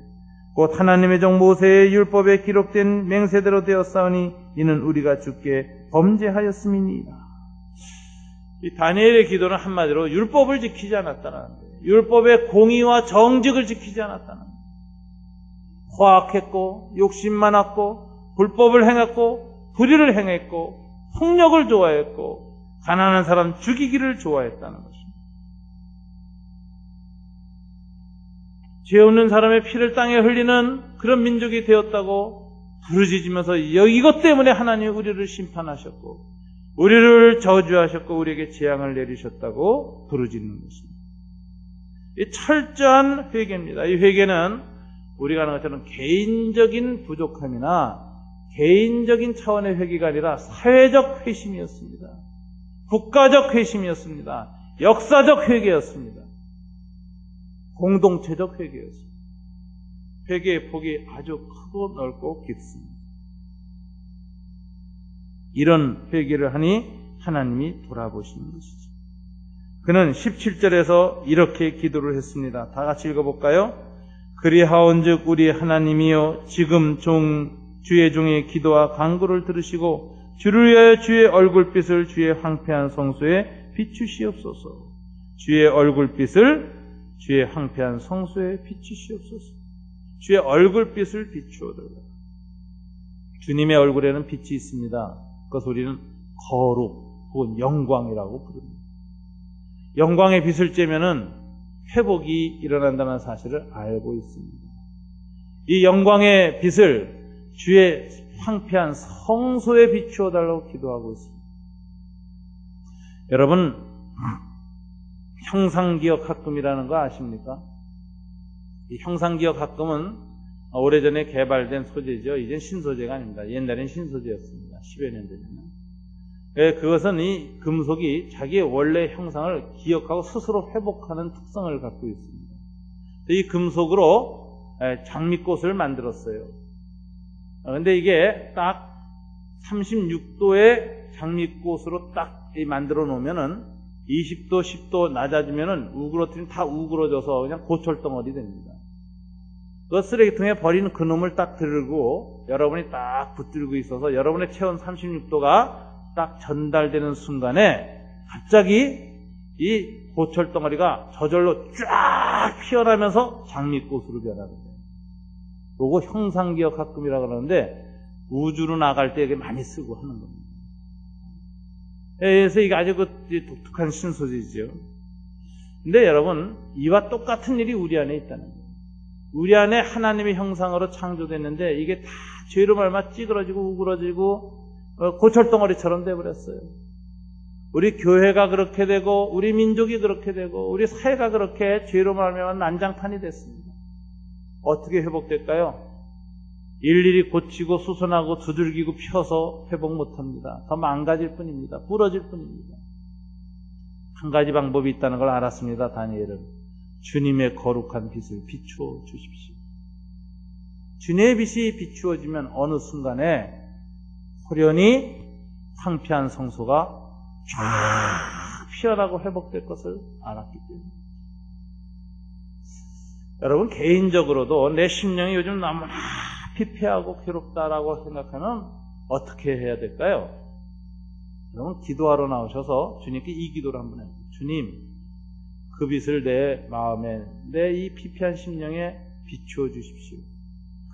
곧 하나님의 종 모세의 율법에 기록된 맹세대로 되었사오니 이는 우리가 주께 범죄하였음이니이다. 이 다니엘의 기도는 한마디로 율법을 지키지 않았다는 거예요. 율법의 공의와 정직을 지키지 않았다는 거예요. 포악했고 욕심 많았고 불법을 행했고 불의를 행했고 폭력을 좋아했고 가난한 사람 죽이기를 좋아했다는 것입니다. 죄 없는 사람의 피를 땅에 흘리는 그런 민족이 되었다고 부르짖으면서 이것 때문에 하나님이 우리를 심판하셨고 우리를 저주하셨고 우리에게 재앙을 내리셨다고 부르짖는 것입니다. 이 철저한 회개입니다. 이 회개는 우리가 하는 것처럼 개인적인 부족함이나 개인적인 차원의 회개가 아니라 사회적 회심이었습니다. 국가적 회심이었습니다. 역사적 회개였습니다. 공동체적 회개였습니다. 회개의 폭이 아주 크고 넓고 깊습니다. 이런 회개를 하니 하나님이 돌아보시는 것이죠. 그는 17절에서 이렇게 기도를 했습니다. 다 같이 읽어볼까요? 그리하온즉 우리 하나님이여 지금 주의 종의 기도와 간구를 들으시고 주를 위하여 주의 얼굴빛을 주의 황폐한 성소에 비추시옵소서. 주의 얼굴빛을 주의 황폐한 성소에 비추시옵소서. 주의 얼굴빛을 비추어달라. 주님의 얼굴에는 빛이 있습니다. 그것을 우리는 거룩 혹은 영광이라고 부릅니다. 영광의 빛을 쬐면은 회복이 일어난다는 사실을 알고 있습니다. 이 영광의 빛을 주의 황폐한 성소에 비추어 달라고 기도하고 있습니다. 여러분, 형상기억 학금이라는 거 아십니까? 이 형상기억 학금은 오래전에 개발된 소재죠. 이젠 신소재가 아닙니다. 옛날엔 신소재였습니다. 10여 년 전에는. 그것은 이 금속이 자기의 원래 형상을 기억하고 스스로 회복하는 특성을 갖고 있습니다. 이 금속으로 장미꽃을 만들었어요. 근데 이게 딱 36도의 장미꽃으로 딱 만들어 놓으면은 20도, 10도 낮아지면은 우그러뜨리면 다 우그러져서 그냥 고철덩어리 됩니다. 그 쓰레기통에 버리는 그 놈을 딱 들고 여러분이 딱 붙들고 있어서 여러분의 체온 36도가 딱 전달되는 순간에 갑자기 이 고철덩어리가 저절로 쫙 피어나면서 장미꽃으로 변하는 거예요. 그거 형상기억학금이라고 그러는데 우주로 나갈 때 이게 많이 쓰고 하는 겁니다. 그래서 이게 아주 독특한 신소재죠. 근데 여러분, 이와 똑같은 일이 우리 안에 있다는 거예요. 우리 안에 하나님의 형상으로 창조됐는데 이게 다 죄로 말마 찌그러지고 우그러지고 고철덩어리처럼 돼버렸어요. 우리 교회가 그렇게 되고 우리 민족이 그렇게 되고 우리 사회가 그렇게 죄로 말미암아 난장판이 됐습니다. 어떻게 회복될까요? 일일이 고치고 수선하고 두들기고 펴서 회복 못합니다. 더 망가질 뿐입니다. 부러질 뿐입니다. 한 가지 방법이 있다는 걸 알았습니다. 다니엘은 주님의 거룩한 빛을 비추어 주십시오. 주님의 빛이 비추어지면 어느 순간에 호련히 황폐한 성소가 쫙 피어나고 회복될 것을 알았기 때문에. 여러분, 개인적으로도 내 심령이 요즘 너무나 피폐하고 괴롭다라고 생각하면 어떻게 해야 될까요? 여러분, 기도하러 나오셔서 주님께 이 기도를 한번 해요. 주님, 그 빛을 내 마음에, 내 이 피폐한 심령에 비추어 주십시오.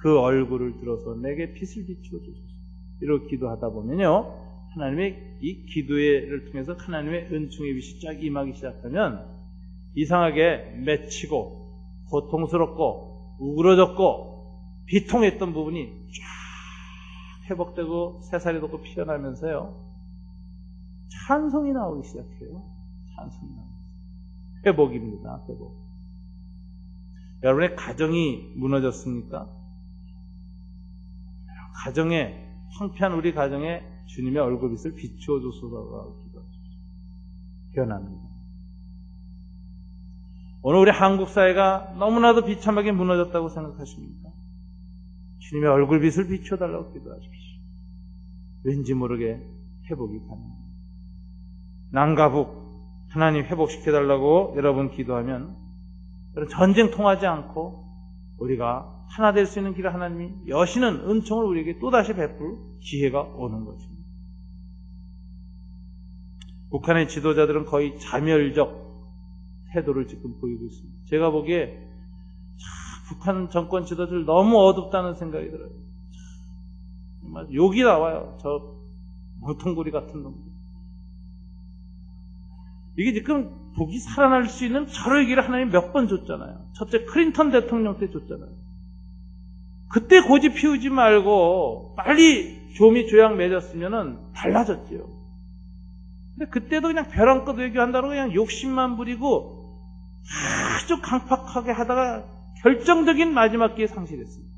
그 얼굴을 들어서 내게 빛을 비추어 주십시오. 이렇게 기도하다 보면요, 하나님의 이 기도를 통해서 하나님의 은총의 빛이 쫙 임하기 시작하면 이상하게 맺히고 고통스럽고 우그러졌고 비통했던 부분이 쫙 회복되고 새살이 돋고 피어나면서요, 찬송이 나오기 시작해요. 찬송이 나오기 시작해요. 회복입니다. 회복. 여러분의 가정이 무너졌습니까? 가정에, 황폐한 우리 가정에 주님의 얼굴빛을 비추어 주소서라고 기도하십시오. 변합니다. 오늘 우리 한국 사회가 너무나도 비참하게 무너졌다고 생각하십니까? 주님의 얼굴빛을 비춰달라고 기도하십시오. 왠지 모르게 회복이 가능합니다. 남과 북 하나님 회복시켜달라고 여러분 기도하면 전쟁 통하지 않고 우리가 하나 될 수 있는 길을 하나님이 여시는 은총을 우리에게 또다시 베풀 기회가 오는 것입니다. 북한의 지도자들은 거의 자멸적 태도를 지금 보이고 있습니다. 제가 보기에 북한 정권 지도자들 너무 어둡다는 생각이 들어요. 정말 욕이 나와요. 저 뭉텅구리 같은 놈들. 이게 지금 북이 살아날 수 있는 저럴 길을 하나님 몇 번 줬잖아요. 첫째 클린턴 대통령 때 줬잖아요. 그때 고집 피우지 말고 빨리 조미 조약 맺었으면은 달라졌지요. 근데 그때도 그냥 벼랑끝 외교한다고 그냥 욕심만 부리고 아주 강팍하게 하다가 결정적인 마지막 기회 상실했습니다.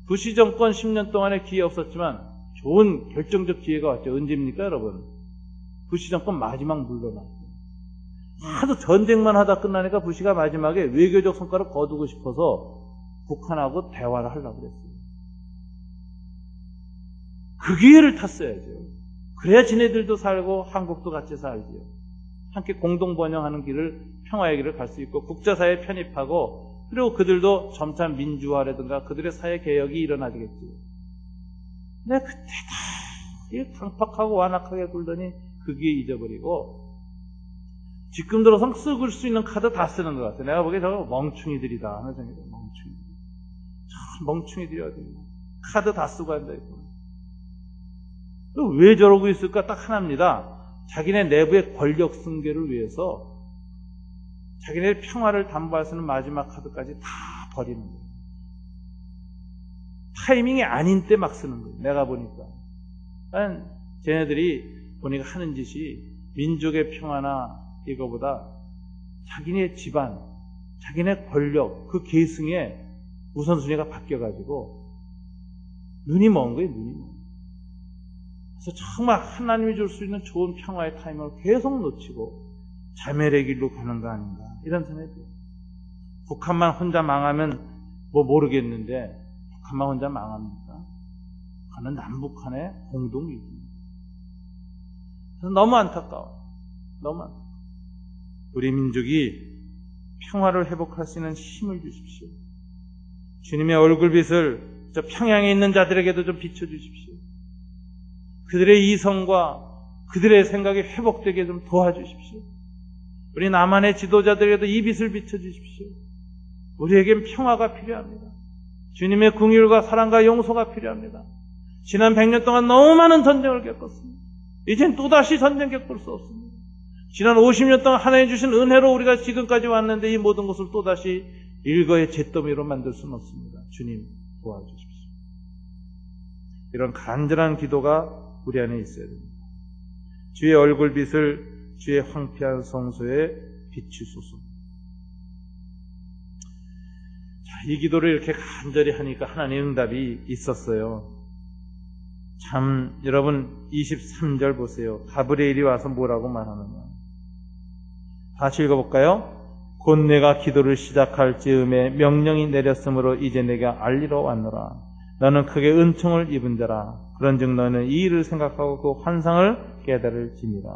부시 정권 10년 동안의 기회 없었지만 좋은 결정적 기회가 왔죠. 언제입니까, 여러분? 부시 정권 마지막 물러났어요. 하도 전쟁만 하다 끝나니까 부시가 마지막에 외교적 성과를 거두고 싶어서 북한하고 대화를 하려고 그랬어요. 그 기회를 탔어야죠. 그래야 지네들도 살고 한국도 같이 살지요. 함께 공동 번영하는 길을, 평화의 길을 갈 수 있고 국제사회에 편입하고, 그리고 그들도 점차 민주화라든가 그들의 사회 개혁이 일어나겠지요. 근데 그때 다 강팍하고 완악하게 굴더니 그 기회 잊어버리고 지금 들어서 쓸 수 있는 카드 다 쓰는 것 같아요. 내가 보기에 저거 멍충이들이다 하는 생각이 들어요. 멍충이들이 어디 있나. 카드 다 쓰고 앉아있고. 왜 저러고 있을까? 딱 하나입니다. 자기네 내부의 권력 승계를 위해서 자기네 평화를 담보할 수 있는 마지막 카드까지 다 버리는 거예요. 타이밍이 아닌 때 막 쓰는 거예요. 내가 보니까. 쟤네들이 보니까 하는 짓이 민족의 평화나 이거보다 자기네 집안, 자기네 권력, 그 계승에 우선순위가 바뀌어가지고 눈이 먼 거예요. 눈이 먼 거예요. 그래서 정말 하나님이 줄 수 있는 좋은 평화의 타임을 계속 놓치고 자멸의 길로 가는 거 아닌가 이런 생각이 들어요. 북한만 혼자 망하면 뭐 모르겠는데 북한만 혼자 망합니까? 그건 남북한의 공동위기입니다. 그래서 너무 안타까워요. 너무 안타까워요. 우리 민족이 평화를 회복할 수 있는 힘을 주십시오. 주님의 얼굴빛을 저 평양에 있는 자들에게도 좀 비춰주십시오. 그들의 이성과 그들의 생각이 회복되게 좀 도와주십시오. 우리 남한의 지도자들에게도 이 빛을 비춰주십시오. 우리에겐 평화가 필요합니다. 주님의 긍휼과 사랑과 용서가 필요합니다. 지난 100년 동안 너무 많은 전쟁을 겪었습니다. 이젠 또다시 전쟁 겪을 수 없습니다. 지난 50년 동안 하나님 주신 은혜로 우리가 지금까지 왔는데 이 모든 것을 또다시 일거의 잿더미로 만들 수는 없습니다. 주님 도와주십시오. 이런 간절한 기도가 우리 안에 있어야 됩니다. 주의 얼굴빛을 주의 황폐한 성소에 비추소서. 자, 이 기도를 이렇게 간절히 하니까 하나님의 응답이 있었어요. 참 여러분 23절 보세요. 가브리엘이 와서 뭐라고 말하느냐. 다시 읽어볼까요? 곧 내가 기도를 시작할 즈음에 명령이 내렸으므로 이제 내가 알리러 왔노라. 너는 크게 은총을 입은 자라. 그런즉 너는 이 일을 생각하고 그 환상을 깨달을지니라.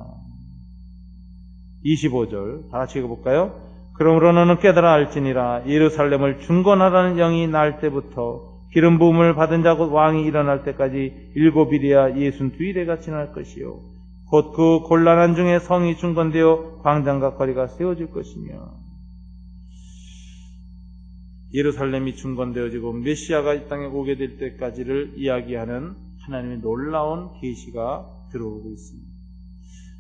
25절 다시 읽어볼까요? 그러므로 너는 깨달아 알지니라. 예루살렘을 중건하라는 영이 날 때부터 기름 부음을 받은 자 곧 왕이 일어날 때까지 7일이야 62일에가 지날 것이요 곧 그 곤란한 중에 성이 중건되어 광장과 거리가 세워질 것이며. 예루살렘이 중건되어지고 메시아가 이 땅에 오게 될 때까지를 이야기하는 하나님의 놀라운 계시가 들어오고 있습니다.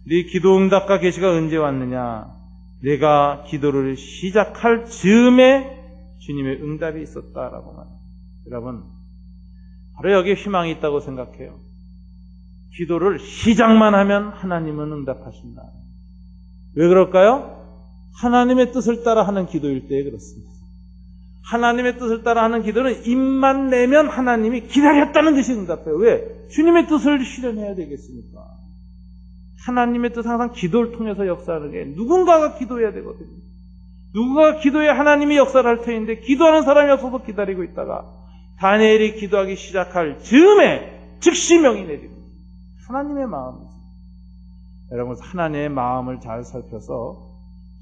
네 기도 응답과 계시가 언제 왔느냐? 내가 기도를 시작할 즈음에 주님의 응답이 있었다라고 말합니다. 여러분, 바로 여기에 희망이 있다고 생각해요. 기도를 시작만 하면 하나님은 응답하신다. 왜 그럴까요? 하나님의 뜻을 따라 하는 기도일 때에 그렇습니다. 하나님의 뜻을 따라 하는 기도는 입만 내면 하나님이 기다렸다는 듯이 응답해요. 왜? 주님의 뜻을 실현해야 되겠습니까? 하나님의 뜻 항상 기도를 통해서 역사하는 게 누군가가 기도해야 되거든요. 누군가가 기도해야 하나님이 역사를 할 터인데 기도하는 사람이 없어서 기다리고 있다가 다니엘이 기도하기 시작할 즈음에 즉시 명이 내립니다. 하나님의 마음이죠. 여러분, 하나님의 마음을 잘 살펴서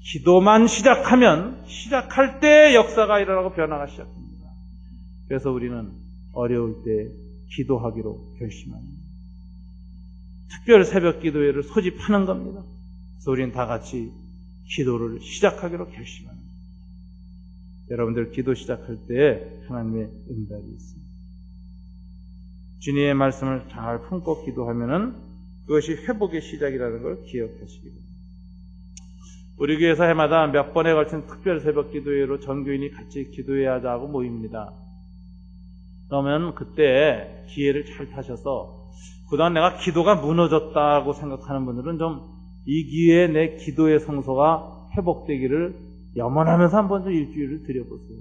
기도만 시작하면 시작할 때 역사가 일어나고 변화가 시작합니다. 그래서 우리는 어려울 때 기도하기로 결심합니다. 특별 새벽 기도회를 소집하는 겁니다. 그래서 우리는 다 같이 기도를 시작하기로 결심합니다. 여러분들 기도 시작할 때 하나님의 응답이 있습니다. 주님의 말씀을 잘 품고 기도하면은 그것이 회복의 시작이라는 걸 기억하시기 바랍니다. 우리 교회에서 해마다 몇 번에 걸친 특별 새벽 기도회로 전교인이 같이 기도해야 하자고 모입니다. 그러면 그때 기회를 잘 타셔서 그동안 내가 기도가 무너졌다고 생각하는 분들은 좀 이 기회에 내 기도의 성소가 회복되기를 염원하면서 한번 좀 일주일을 드려보세요.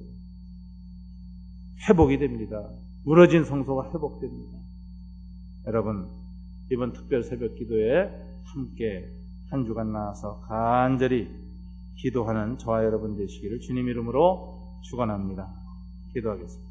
회복이 됩니다. 무너진 성소가 회복됩니다. 여러분, 이번 특별 새벽 기도에 함께 한 주간 나와서 간절히 기도하는 저와 여러분 되시기를 주님 이름으로 축원합니다. 기도하겠습니다.